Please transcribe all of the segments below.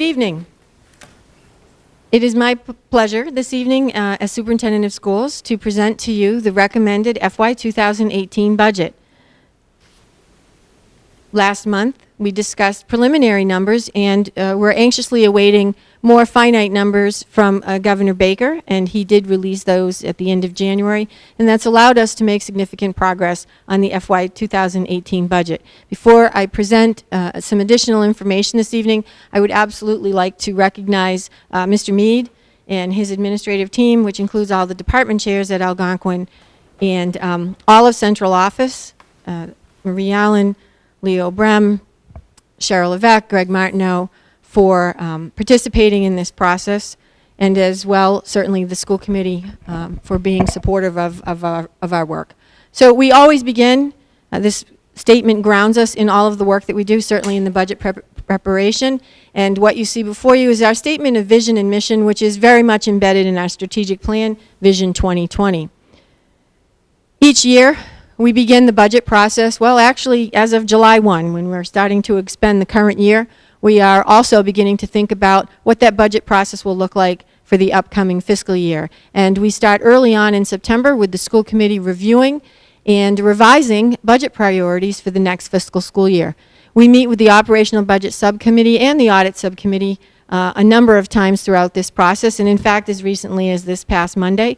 evening. It is my pleasure this evening as Superintendent of Schools to present to you the recommended FY 2018 budget. Last month, we discussed preliminary numbers, and we're anxiously awaiting more finite numbers from Governor Baker, and he did release those at the end of January, and that's allowed us to make significant progress on the FY 2018 budget. Before I present some additional information this evening, I would absolutely like to recognize Mr. Mead and his administrative team, which includes all the department chairs at Algonquin, and all of central office, Marie Allen, Leo Brem, Cheryl Levesque, Greg Martineau, for participating in this process, and as well, certainly the school committee for being supportive of our work. So we always begin, this statement grounds us in all of the work that we do, certainly in the budget preparation, and what you see before you is our statement of vision and mission, which is very much embedded in our strategic plan, Vision 2020. Each year, we begin the budget process, well, actually, as of July 1, when we're starting to expend the current year, we are also beginning to think about what that budget process will look like for the upcoming fiscal year. And we start early on in September with the school committee reviewing and revising budget priorities for the next fiscal school year. We meet with the operational budget subcommittee and the audit subcommittee a number of times throughout this process, and in fact, as recently as this past Monday,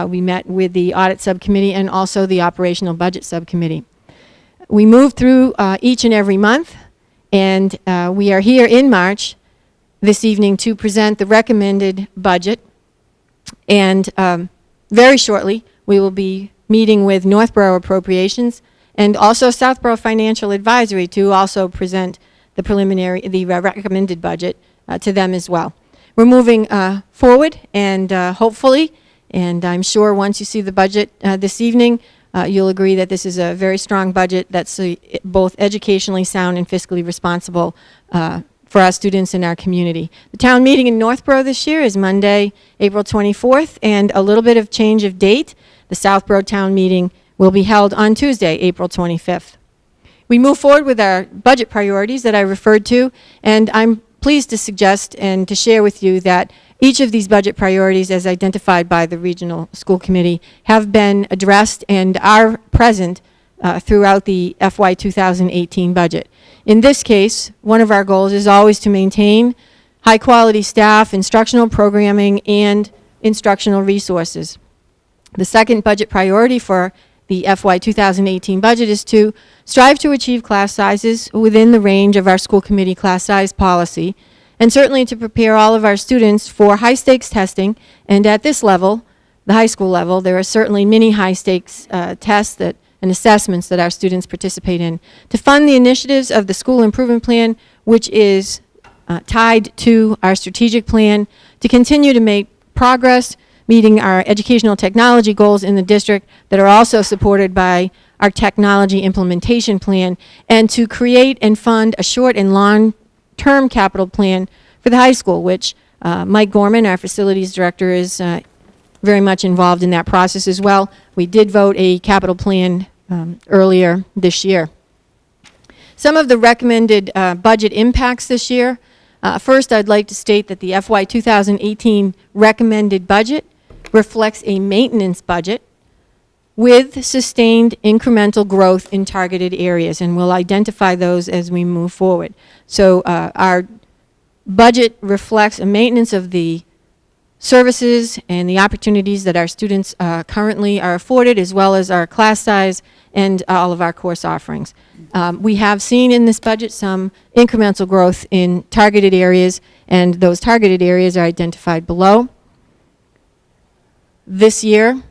we met with the audit subcommittee and also the operational budget subcommittee. We move through each and every month, and we are here in March this evening to present the recommended budget, and very shortly we will be meeting with Northborough Appropriations and also Southborough Financial Advisory to also present the recommended budget to them as well. We're moving forward, and hopefully, and I'm sure once you see the budget this evening, you'll agree that this is a very strong budget that's both educationally sound and fiscally responsible for our students and our community. The town meeting in Northborough this year is Monday, April 24th, and a little bit of change of date. The Southborough town meeting will be held on Tuesday, April 25th. We move forward with our budget priorities that I referred to, and I'm pleased to suggest and to share with you that each of these budget priorities, as identified by the Regional School Committee, have been addressed and are present throughout the FY 2018 budget. In this case, one of our goals is always to maintain high-quality staff, instructional programming, and instructional resources. The second budget priority for the FY 2018 budget is to strive to achieve class sizes within the range of our school committee class size policy, and certainly to prepare all of our students for high-stakes testing. And at this level, the high school level, there are certainly many high-stakes tests and assessments that our students participate in. To fund the initiatives of the school improvement plan, which is tied to our strategic plan, to continue to make progress meeting our educational technology goals in the district that are also supported by our technology implementation plan, and to create and fund a short and long-term capital plan for the high school, which Mike Gorman, our facilities director, is very much involved in that process as well. We did vote a capital plan earlier this year. Some of the recommended budget impacts this year. First, I'd like to state that the FY 2018 recommended budget reflects a maintenance budget with sustained incremental growth in targeted areas, and we'll identify those as we move forward. So our budget reflects a maintenance of the services and the opportunities that our students currently are afforded, as well as our class size and all of our course offerings. We have seen in this budget some incremental growth in targeted areas, and those targeted areas are identified below. This year,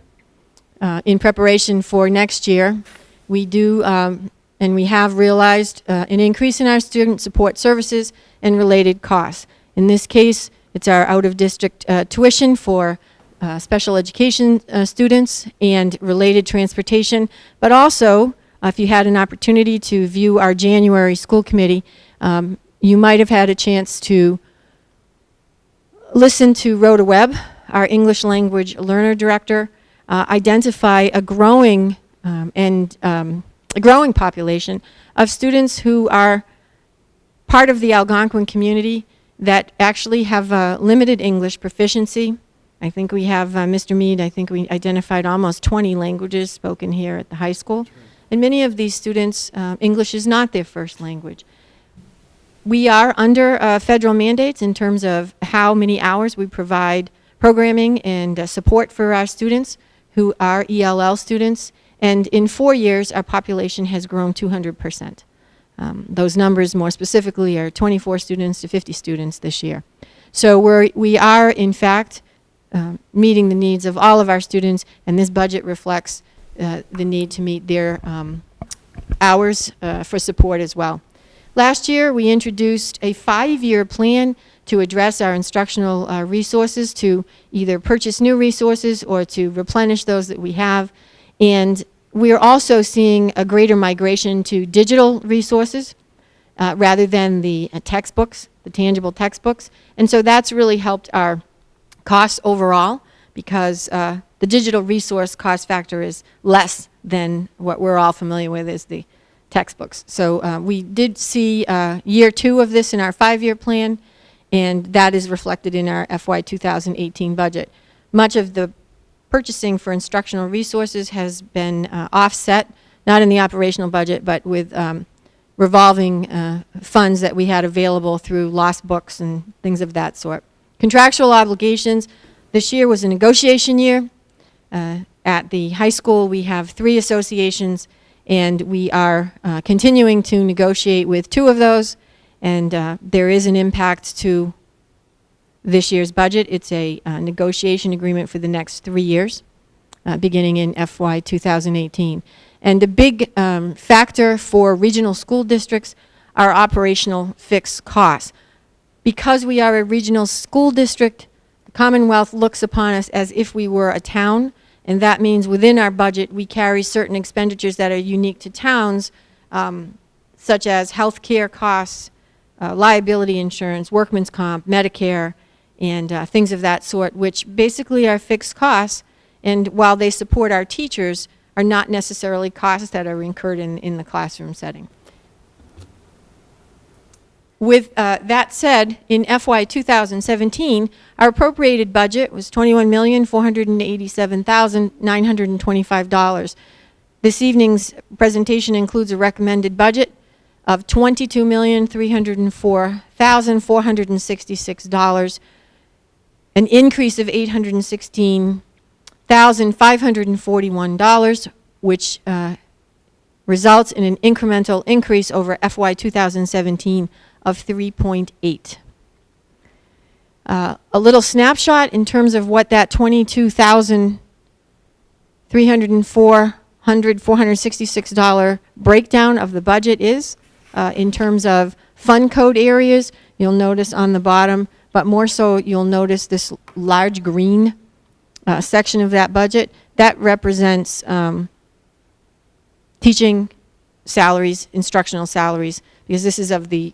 in preparation for next year, we do and we have realized an increase in our student support services and related costs. In this case, it's our out-of-district tuition for special education students and related transportation, but also, if you had an opportunity to view our January school committee, you might have had a chance to listen to Rhoda Webb, our English language learner director, identify a growing population of students who are part of the Algonquin community that actually have limited English proficiency. I think we have, Mr. Mead, I think we identified almost 20 languages spoken here at the high school. And many of these students, English is not their first language. We are under federal mandates in terms of how many hours we provide programming and support for our students who are ELL students. And in 4 years, our population has grown 200%. Those numbers more specifically are 24 students to 50 students this year. So we are, in fact, meeting the needs of all of our students, and this budget reflects the need to meet their hours for support as well. Last year, we introduced a 5-year plan to address our instructional resources, to either purchase new resources or to replenish those that we have. And we are also seeing a greater migration to digital resources rather than the textbooks, the tangible textbooks. And so that's really helped our costs overall, because the digital resource cost factor is less than what we're all familiar with as the textbooks. So we did see year 2 of this in our 5-year plan, and that is reflected in our FY 2018 budget. Much of the purchasing for instructional resources has been offset, not in the operational budget, but with revolving funds that we had available through lost books and things of that sort. Contractual obligations, this year was a negotiation year. At the high school, we have 3 associations, and we are continuing to negotiate with 2 of those, and there is an impact to this year's budget. It's a negotiation agreement for the next 3 years, beginning in FY 2018. And a big factor for regional school districts are operational fixed costs. Because we are a regional school district, the Commonwealth looks upon us as if we were a town, and that means within our budget we carry certain expenditures that are unique to towns, such as health care costs, liability insurance, workman's comp, Medicare, and things of that sort, which basically are fixed costs, and while they support our teachers, are not necessarily costs that are incurred in the classroom setting. With that said, in FY 2017, our appropriated budget was $21,487,925. This evening's presentation includes a recommended budget of $22,304,466, an increase of $816,541, which results in an incremental increase over FY 2017 of 3.8. A little snapshot in terms of what that $22,466 breakdown of the budget is in terms of fund code areas. You'll notice on the bottom, but more so you'll notice this large green section of that budget. That represents teaching salaries, instructional salaries, because this is of the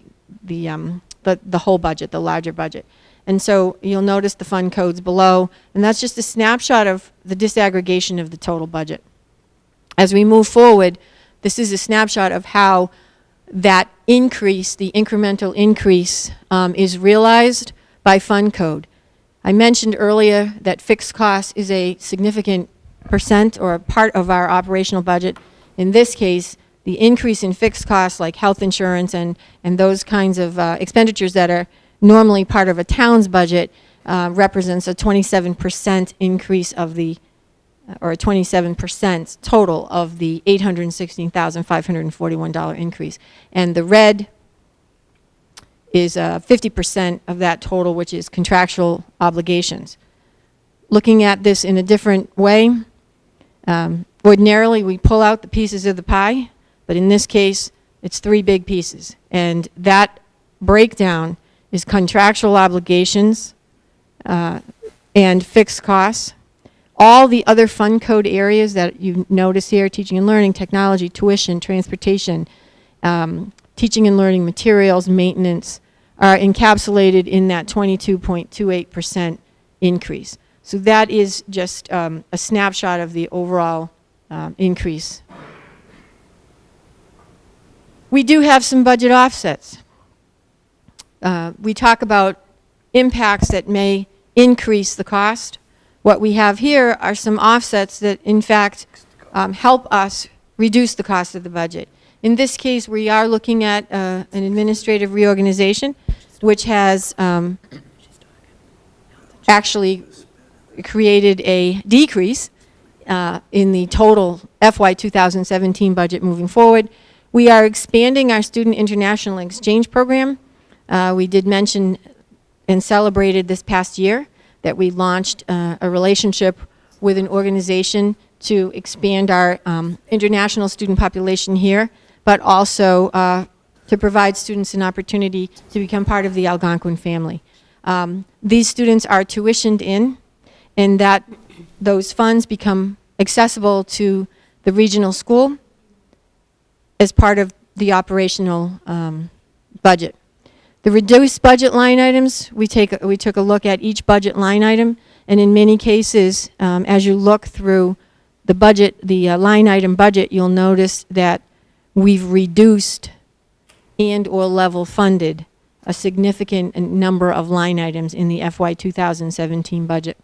whole budget, the larger budget. And so you'll notice the fund codes below, and that's just a snapshot of the disaggregation of the total budget. As we move forward, this is a snapshot of how that increase, the incremental increase, is realized by fund code. I mentioned earlier that fixed costs is a significant percent or a part of our operational budget. In this case, the increase in fixed costs like health insurance and those kinds of expenditures that are normally part of a town's budget represents a 27% increase of the, or a 27% total of the $816,541 increase. And the red is 50% of that total, which is contractual obligations. Looking at this in a different way, ordinarily we pull out the pieces of the pie, but in this case, it's 3 big pieces. And that breakdown is contractual obligations and fixed costs. All the other fund code areas that you notice here, teaching and learning, technology, tuition, transportation, teaching and learning materials, maintenance, are encapsulated in that 22.28% increase. So that is just a snapshot of the overall increase. We do have some budget offsets. We talk about impacts that may increase the cost. What we have here are some offsets that, in fact, help us reduce the cost of the budget. In this case, we are looking at an administrative reorganization, which has actually created a decrease in the total FY 2017 budget moving forward. We are expanding our student international exchange program. We did mention and celebrated this past year that we launched a relationship with an organization to expand our international student population here, but also to provide students an opportunity to become part of the Algonquin family. These students are tuitioned in, and that those funds become accessible to the regional school as part of the operational budget. The reduced budget line items, we took a look at each budget line item, and in many cases, as you look through the budget, the line item budget, you'll notice that we've reduced and or level funded a significant number of line items in the FY 2017 budget.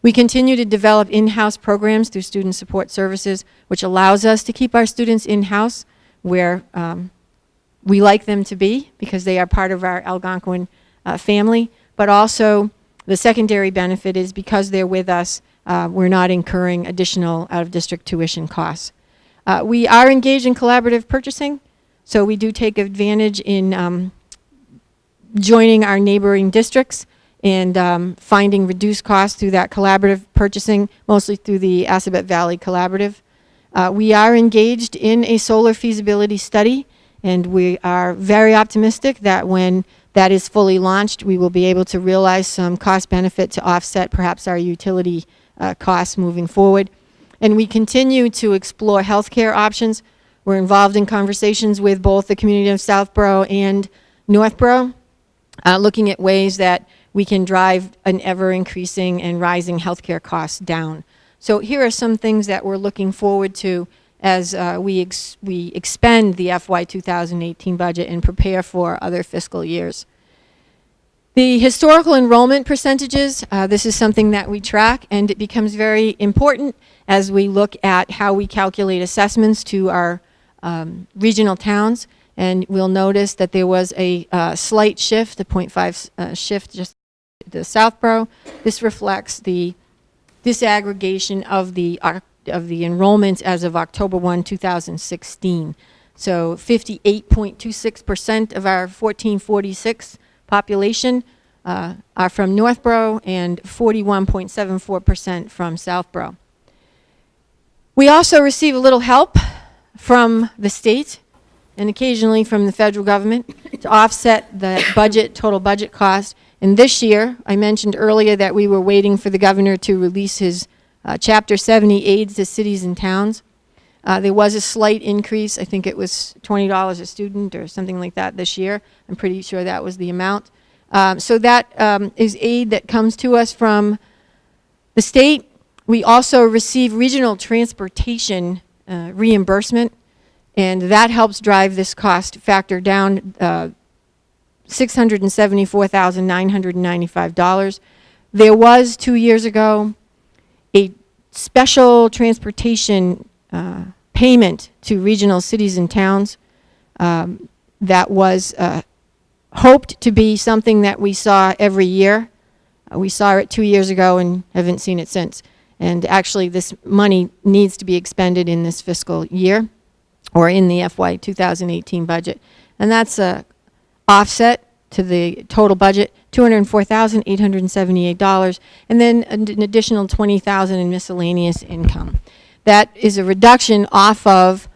We continue to develop in-house programs through Student Support Services, which allows us to keep our students in-house where we like them to be because they are part of our Algonquin family, but also the secondary benefit is because they're with us, we're not incurring additional out-of-district tuition costs. We are engaged in collaborative purchasing, so we do take advantage in joining our neighboring districts and finding reduced costs through that collaborative purchasing, mostly through the Assabet Valley Collaborative. We are engaged in a solar feasibility study, and we are very optimistic that when that is fully launched, we will be able to realize some cost benefit to offset perhaps our utility costs moving forward. And we continue to explore healthcare options. We're involved in conversations with both the community of Southborough and Northborough, looking at ways that we can drive an ever-increasing and rising healthcare costs down. So here are some things that we're looking forward to as we expend the FY 2018 budget and prepare for other fiscal years. The historical enrollment percentages, this is something that we track, and it becomes very important as we look at how we calculate assessments to our regional towns. And we'll notice that there was a slight shift, a 0.5 shift just to Southborough. This reflects the disaggregation of the enrollments as of October 1, 2016. So 58.26% of our 1446 population are from Northborough and 41.74% from Southborough. We also receive a little help from the state and occasionally from the federal government to offset the total budget cost. And this year, I mentioned earlier that we were waiting for the governor to release his Chapter 70 aids to cities and towns. There was a slight increase. I think it was $20 a student or something like that this year. I'm pretty sure that was the amount. So that is aid that comes to us from the state. We also receive regional transportation reimbursement, and that helps drive this cost factor down $674,995. There was 2 years ago a special transportation payment to regional cities and towns that was hoped to be something that we saw every year. We saw it 2 years ago and haven't seen it since. And actually this money needs to be expended in this fiscal year or in the FY 2018 budget. And that's a offset to the total budget, $204,878, and then an additional $20,000 in miscellaneous income. That is a reduction off of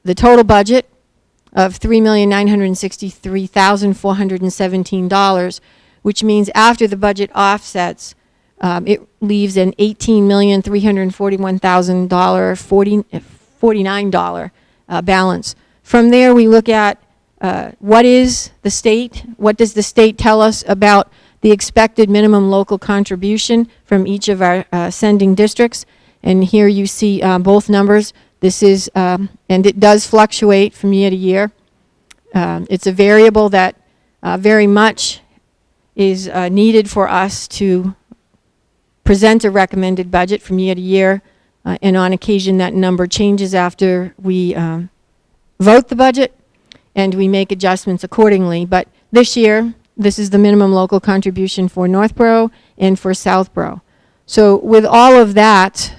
the total budget of $3,963,417, which means after the budget offsets, it leaves an $18,341,049 balance. From there, we look at what is the state? What does the state tell us about the expected minimum local contribution from each of our sending districts? And here you see both numbers. This is, and it does fluctuate from year to year. It's a variable that very much is needed for us to present a recommended budget from year to year, and on occasion that number changes after we vote the budget, and we make adjustments accordingly. But this year, this is the minimum local contribution for Northborough and for Southborough. So with all of that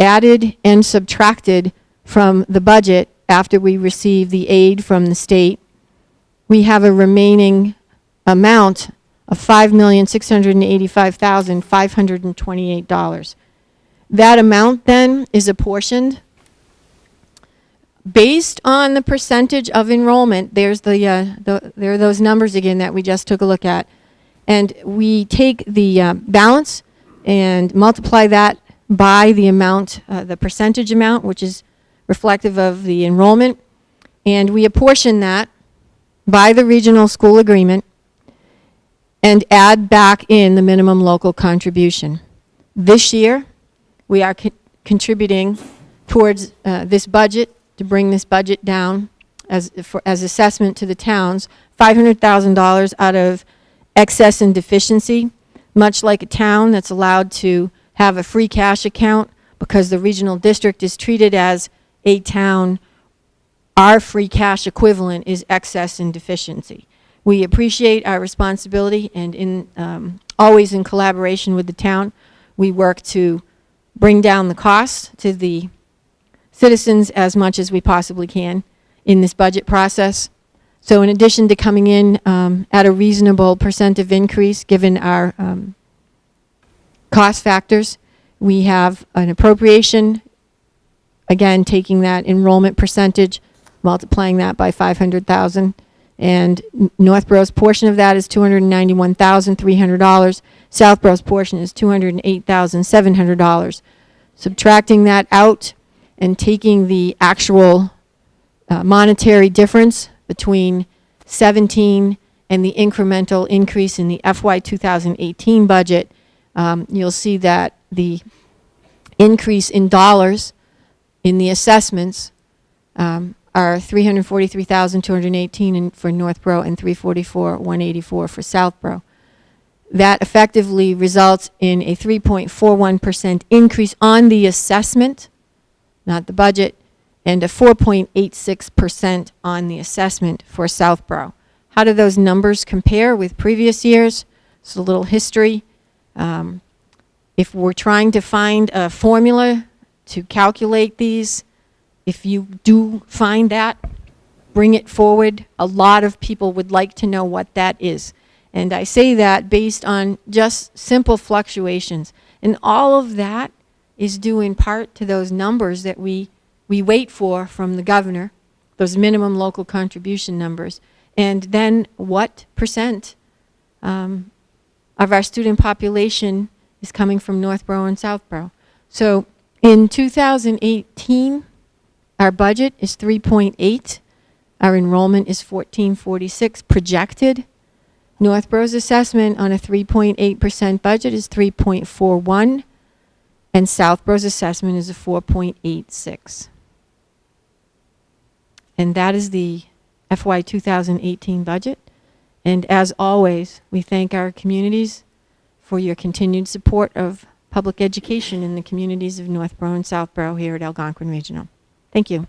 added and subtracted from the budget after we receive the aid from the state, we have a remaining amount of $5,685,528. That amount then is apportioned based on the percentage of enrollment. There's there are those numbers again that we just took a look at. And we take the balance and multiply that by the amount, the percentage amount, which is reflective of the enrollment. And we apportion that by the regional school agreement and add back in the minimum local contribution. This year, we are contributing towards this budget to bring this budget down as assessment to the towns, $500,000 out of excess and deficiency, much like a town that's allowed to have a free cash account because the regional district is treated as a town. Our free cash equivalent is excess and deficiency. We appreciate our responsibility, and always in collaboration with the town, we work to bring down the cost to the citizens as much as we possibly can in this budget process. So in addition to coming in at a reasonable percent of increase given our cost factors, we have an appropriation, again taking that enrollment percentage, multiplying that by 500,000, and Northborough's portion of that is $291,300. Southborough's portion is $208,700. Subtracting that out and taking the actual monetary difference between 17 and the incremental increase in the FY 2018 budget, you'll see that the increase in dollars in the assessments are $343,218 for Northborough and $344,184 for Southborough. That effectively results in a 3.41% increase on the assessment, not the budget, and a 4.86% on the assessment for Southborough. How do those numbers compare with previous years? It's a little history. If we're trying to find a formula to calculate these, if you do find that, bring it forward. A lot of people would like to know what that is. And I say that based on just simple fluctuations. And all of that is due in part to those numbers that we wait for from the governor, those minimum local contribution numbers, and then what percent of our student population is coming from Northborough and Southborough. So in 2018, our budget is 3.8. Our enrollment is 1446 projected. Northborough's assessment on a 3.8% budget is 3.41, and Southborough's assessment is a 4.86. And that is the FY 2018 budget. And as always, we thank our communities for your continued support of public education in the communities of Northborough and Southborough here at Algonquin Regional. Thank you.